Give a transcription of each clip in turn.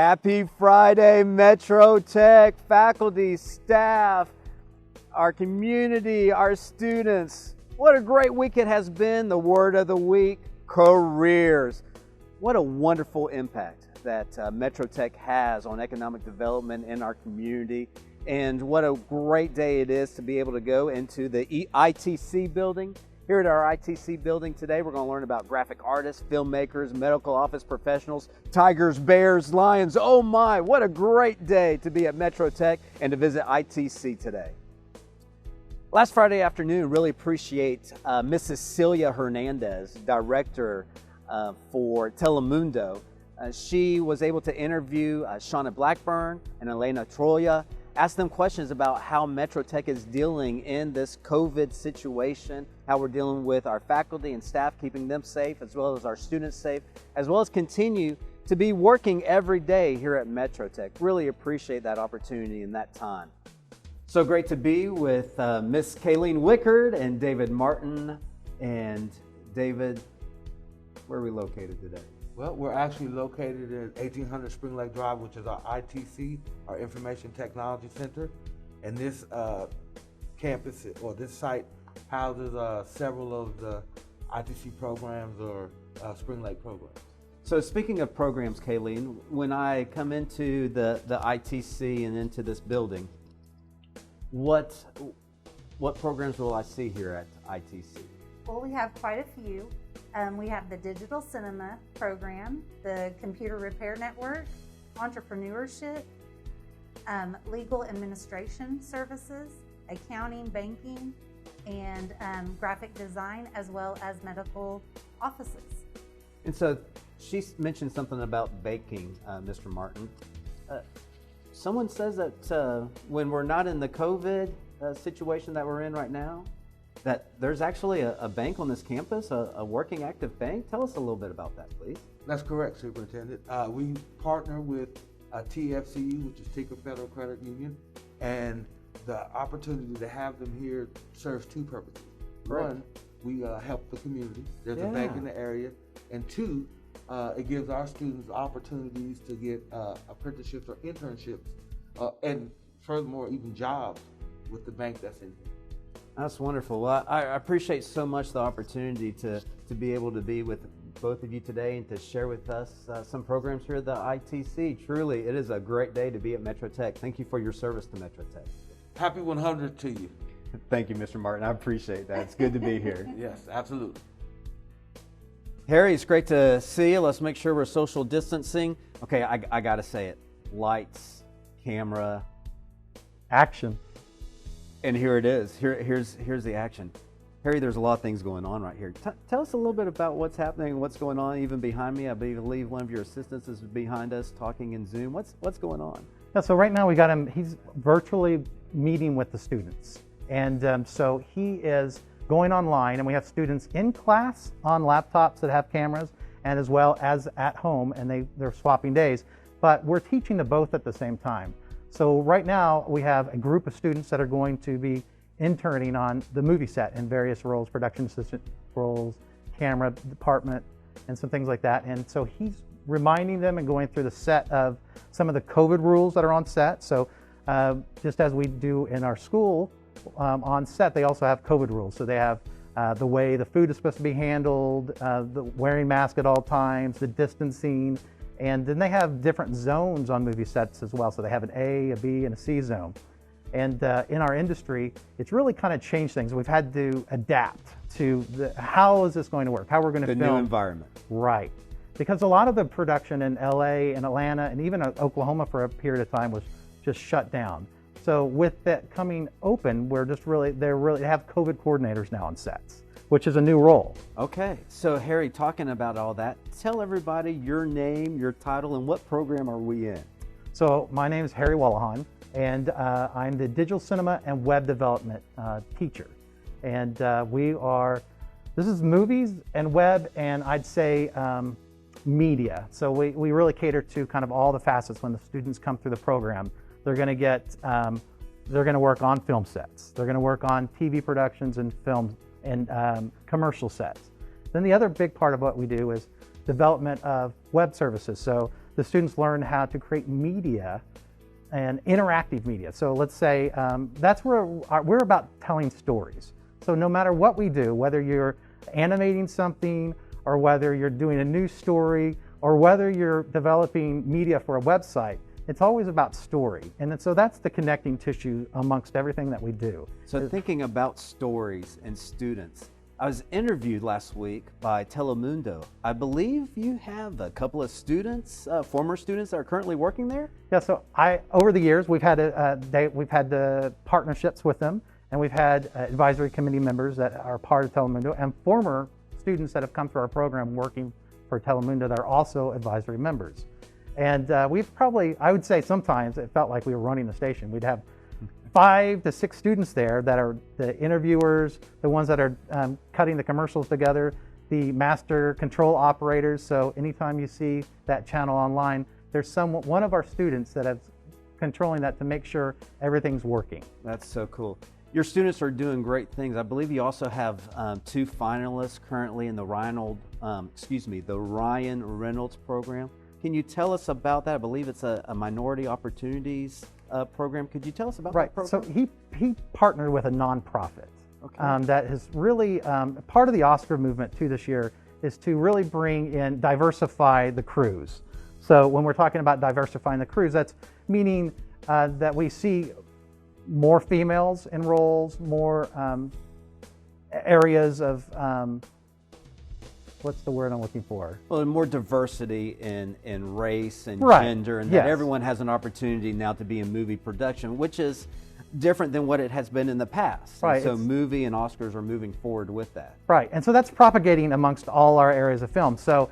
Happy Friday, Metro Tech faculty, staff, our community, our students. What a great week it has been. The word of the week, careers. What a wonderful impact that Metro Tech has on economic development in our community. And what a great day it is to be able to go into the ITC building. Here at our ITC building today, we're going to learn about graphic artists, filmmakers, medical office professionals, tigers, bears, lions. Oh my, what a great day to be at Metro Tech and to visit ITC today. Last Friday afternoon, really appreciate Miss Cecilia Hernandez, director for Telemundo. She was able to interview Shauna Blackburn and Elena Troya, ask them questions about how Metro Tech is dealing in this COVID situation, how we're dealing with our faculty and staff, keeping them safe, as well as our students safe, as well as continue to be working every day here at Metro Tech. Really appreciate that opportunity and that time. So great to be with Miss KAYLEEN Wichert and David Martin. And David, where are we located today? Well, we're actually located at 1800 Spring Lake Drive, which is our ITC, our Information Technology Center. And this campus, or this site, houses several of the ITC programs or Spring Lake programs. So speaking of programs, KAYLEEN, when I come into the ITC and into this building, what programs will I see here at ITC? Well, we have quite a few. We have the digital cinema program, the computer repair network, entrepreneurship, legal administration services, accounting, banking, and graphic design, as well as medical offices. And so she mentioned something about baking, Mr. Martin. Someone says that when we're not in the COVID situation that we're in right now, that there's actually a bank on this campus, a working active bank. Tell us a little bit about that, please. That's correct, Superintendent. We partner with TFCU, which is Tinker Federal Credit Union, and the opportunity to have them here serves two purposes. Right. One, we help the community. There's a bank in the area. And two, it gives our students opportunities to get apprenticeships or internships, and furthermore, even jobs with the bank that's in here. That's wonderful. Well, I appreciate so much the opportunity to be able to be with both of you today and to share with us some programs here at the ITC. Truly, it is a great day to be at Metro Tech. Thank you for your service to Metro Tech. Happy 100 to you. Thank you, Mr. Martin. I appreciate that. It's good to be here. Yes, absolutely. Harry, it's great to see you. Let's make sure we're social distancing. Okay, I got to say it. Lights, camera, action. And here it is. Here's the action. Harry, there's a lot of things going on right here. Tell us a little bit about what's happening and what's going on even behind me. I believe one of your assistants is behind us talking in Zoom. What's going on? Yeah, so right now we got him, he's virtually meeting with the students. And so he is going online, and we have students in class on laptops that have cameras, and as well as at home, and they're swapping days. But we're teaching to both at the same time. So right now we have a group of students that are going to be interning on the movie set in various roles, production assistant roles, camera department, and some things like that. And so he's reminding them and going through the set of some of the COVID rules that are on set. So just as we do in our school on set, they also have COVID rules. So they have the way the food is supposed to be handled, the wearing mask at all times, the distancing. And then they have different zones on movie sets as well. So they have an A, a B, and a C zone. And in our industry, it's really kind of changed things. We've had to adapt to how is this going to work, how we're going to film. The new environment. Right. Because a lot of the production in LA and Atlanta and even Oklahoma for a period of time was just shut down. So with that coming open, they have COVID coordinators now on sets, which is a new role. Okay, so Harry, talking about all that, tell everybody your name, your title, and what program are we in? So my name is Harry Wallahan, and I'm the digital cinema and web development teacher. And this is movies and web, and I'd say media. So we really cater to kind of all the facets when the students come through the program. They're going to work on film sets. They're going to work on TV productions and film and commercial sets. Then the other big part of what we do is development of web services. So the students learn how to create media and interactive media. So let's say that's where we're about telling stories. So no matter what we do, whether you're animating something or whether you're doing a news story or whether you're developing media for a website, it's always about story. And so that's the connecting tissue amongst everything that we do. So thinking about stories and students, I was interviewed last week by Telemundo. I believe you have a couple of students, former students that are currently working there? Yeah, so over the years, we've had partnerships with them, and we've had advisory committee members that are part of Telemundo, and former students that have come through our program working for Telemundo that are also advisory members. And we've probably, I would say sometimes it felt like we were running the station. We'd have 5 to 6 students there that are the interviewers, the ones that are cutting the commercials together, the master control operators. So anytime you see that channel online, there's one of our students that is controlling that to make sure everything's working. That's so cool. Your students are doing great things. I believe you also have 2 finalists currently in the Ryan Reynolds program. Can you tell us about that? I believe it's a minority opportunities program. Could you tell us about that program? So he partnered with a nonprofit Okay. that is really part of the Oscar movement too this year is to really bring in, diversify the crews. So when we're talking about diversifying the crews, that's meaning that we see more females in roles, more areas of what's the word I'm looking for? Well, more diversity in race and Right. gender, and Yes. that everyone has an opportunity now to be in movie production, which is different than what it has been in the past. Right, And so it's- movie and Oscars are moving forward with that. Right, and so that's propagating amongst all our areas of film. So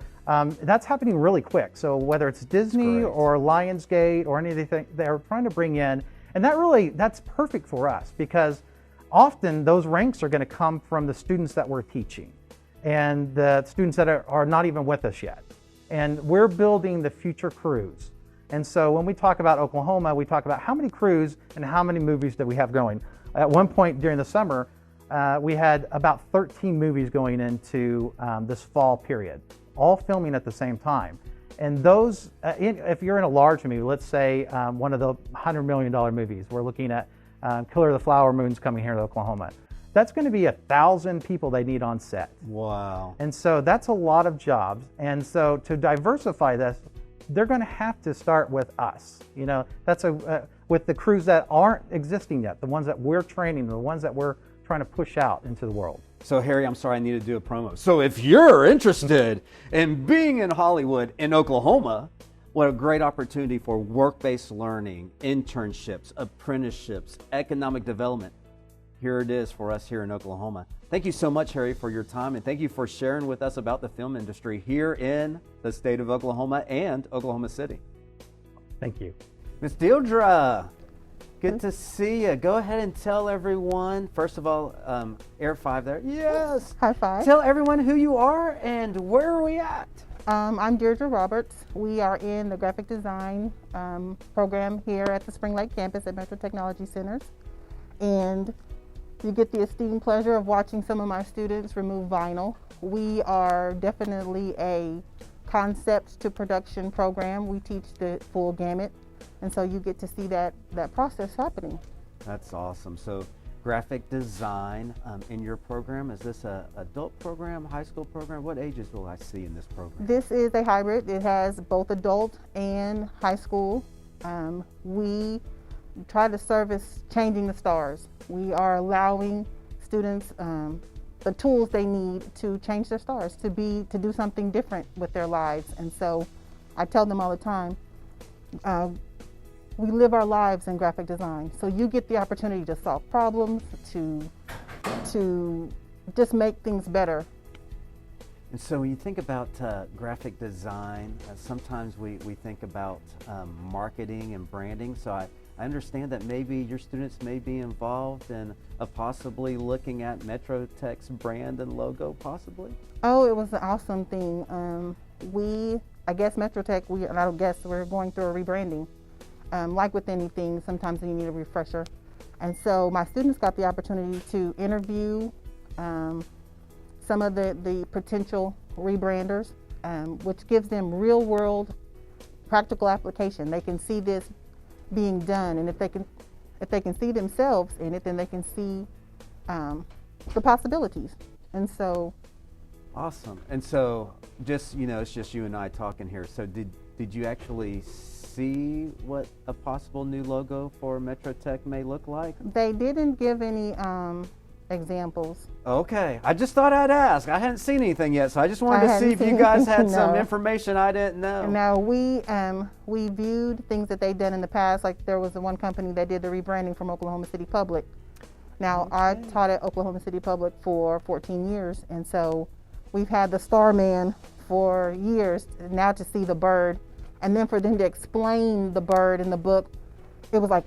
that's happening really quick. So whether it's Disney great. or Lionsgate or anything, they're trying to bring in, and that's perfect for us because often those ranks are going to come from the students that we're teaching and the students that are not even with us yet. And we're building the future crews. And so when we talk about Oklahoma, we talk about how many crews and how many movies that we have going. At one point during the summer, we had about 13 movies going into this fall period, all filming at the same time. And those, if you're in a large movie, let's say one of the $100 million movies, we're looking at Killer of the Flower Moon's coming here to Oklahoma. That's going to be 1,000 people they need on set. Wow. And so that's a lot of jobs. And so to diversify this, they're going to have to start with us. You know, that's with the crews that aren't existing yet, the ones that we're training, the ones that we're trying to push out into the world. So Harry, I'm sorry, I need to do a promo. So if you're interested in being in Hollywood in Oklahoma, what a great opportunity for work-based learning, internships, apprenticeships, economic development. Here it is for us here in Oklahoma. Thank you so much, Harry, for your time, and thank you for sharing with us about the film industry here in the state of Oklahoma and Oklahoma City. Thank you. Ms. DEIRDRA, good to see you. Go ahead and tell everyone, first of all, Air 5 there. Yes. High five. Tell everyone who you are and where are we at? I'm Deirdre Roberts. We are in the graphic design program here at the Spring Lake campus at Metro Technology Centers. And you get the esteemed pleasure of watching some of my students remove vinyl. We are definitely a concept to production program. We teach the full gamut. And so you get to see that process happening. That's awesome. So graphic design in your program, is this an adult program, high school program? What ages will I see in this program? This is a hybrid. It has both adult and high school. We try to service changing the stars. We are allowing students the tools they need to change their stars, to do something different with their lives. And so I tell them all the time, we live our lives in graphic design. So you get the opportunity to solve problems, to just make things better. And so when you think about graphic design, sometimes we think about marketing and branding. So I understand that maybe your students may be involved in possibly looking at Metro Tech's brand and logo, possibly? Oh, it was an awesome thing. I guess Metro Tech, we're going through a rebranding. Like with anything, sometimes you need a refresher. And so my students got the opportunity to interview some of the potential rebranders, which gives them real world practical application. They can see this being done, and if they can see themselves in it, then they can see the possibilities. And so, awesome. And so, just it's just you and I talking here. So, did you actually see what a possible new logo for Metro Tech may look like? they didn't give any examples. Okay, I just thought I'd ask. I hadn't seen anything yet, so I just wanted to see if you guys had some information I didn't know. No, we viewed things that they'd done in the past. Like there was the one company that did the rebranding from Oklahoma City Public. Now I taught at Oklahoma City Public for 14 years, and so we've had the Starman for years. Now to see the bird, and then for them to explain the bird in the book, it was like,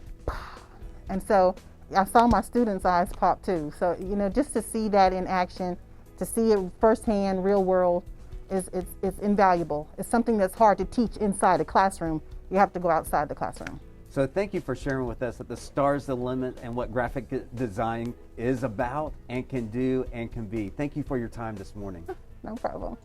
and so I saw my students' eyes pop too. So, just to see that in action, to see it firsthand, real world, it's invaluable. It's something that's hard to teach inside a classroom. You have to go outside the classroom. So thank you for sharing with us that the sky's the limit and what graphic design is about and can do and can be. Thank you for your time this morning. No problem.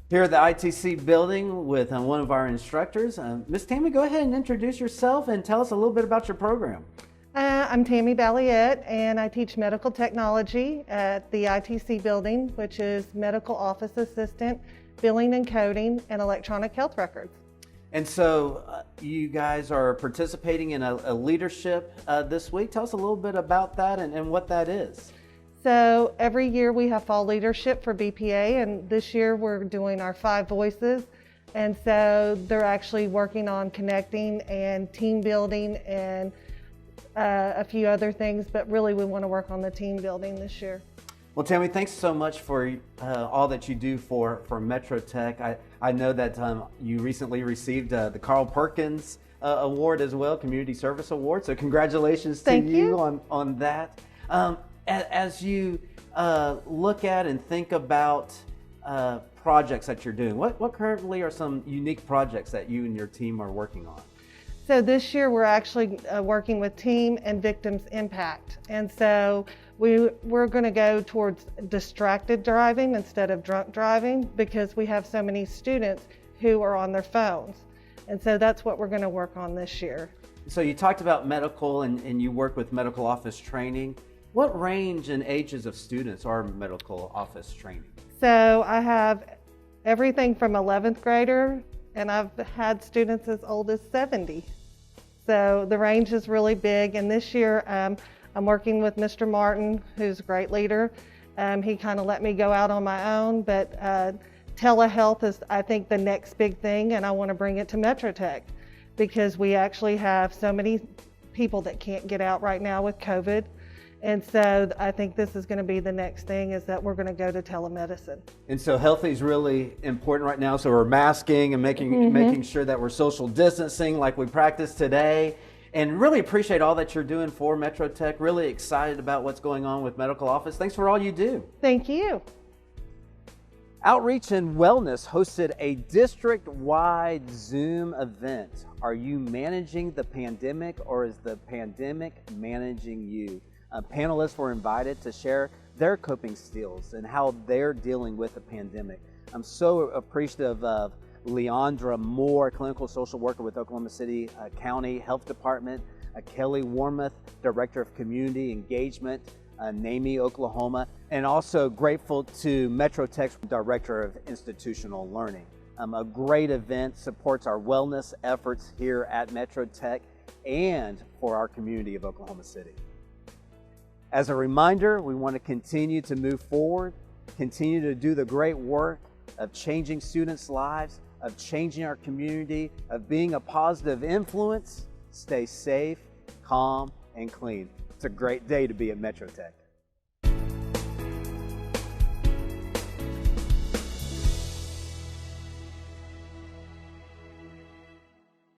Here at the ITC building with one of our instructors. Ms. Tammy, go ahead and introduce yourself and tell us a little bit about your program. I'm Tammy Balliette, and I teach medical technology at the ITC building, which is medical office assistant, billing and coding, and electronic health records. And so you guys are participating in a leadership this week. Tell us a little bit about that and what that is. So every year we have fall leadership for BPA, and this year we're doing our 5 voices. And so they're actually working on connecting and team building and a few other things, but really we want to work on the team building this year. Well, Tammy, thanks so much for all that you do for Metro Tech. I know that you recently received the Carl Perkins Award as well, Community Service Award. So congratulations to you on that. As you look at and think about projects that you're doing, what currently are some unique projects that you and your team are working on? So this year we're actually working with team and victims impact. And so we're going to go towards distracted driving instead of drunk driving, because we have so many students who are on their phones. And so that's what we're going to work on this year. So you talked about medical and you work with medical office training. What range and ages of students are medical office training? So I have everything from 11th grader, and I've had students as old as 70. So the range is really big. And this year I'm working with Mr. Martin, who's a great leader. He kind of let me go out on my own, but telehealth is, I think, the next big thing, and I want to bring it to Metro Tech because we actually have so many people that can't get out right now with COVID. And so I think this is going to be the next thing, is that we're going to go to telemedicine. And so healthy is really important right now. So we're masking and making sure that we're social distancing like we practiced today. And really appreciate all that you're doing for Metro Tech. Really excited about what's going on with medical office. Thanks for all you do. Thank you. Outreach and Wellness hosted a district-wide Zoom event. Are you managing the pandemic, or is the pandemic managing you? Panelists were invited to share their coping skills and how they're dealing with the pandemic. I'm so appreciative of Leandra Moore, clinical social worker with Oklahoma City County Health Department, Kelly Warmoth, Director of Community Engagement, NAMI, Oklahoma, and also grateful to Metro Tech's Director of Institutional Learning. A great event, supports our wellness efforts here at Metro Tech and for our community of Oklahoma City. As a reminder, we want to continue to move forward, continue to do the great work of changing students' lives, of changing our community, of being a positive influence. Stay safe, calm, and clean. It's a great day to be at Metro Tech.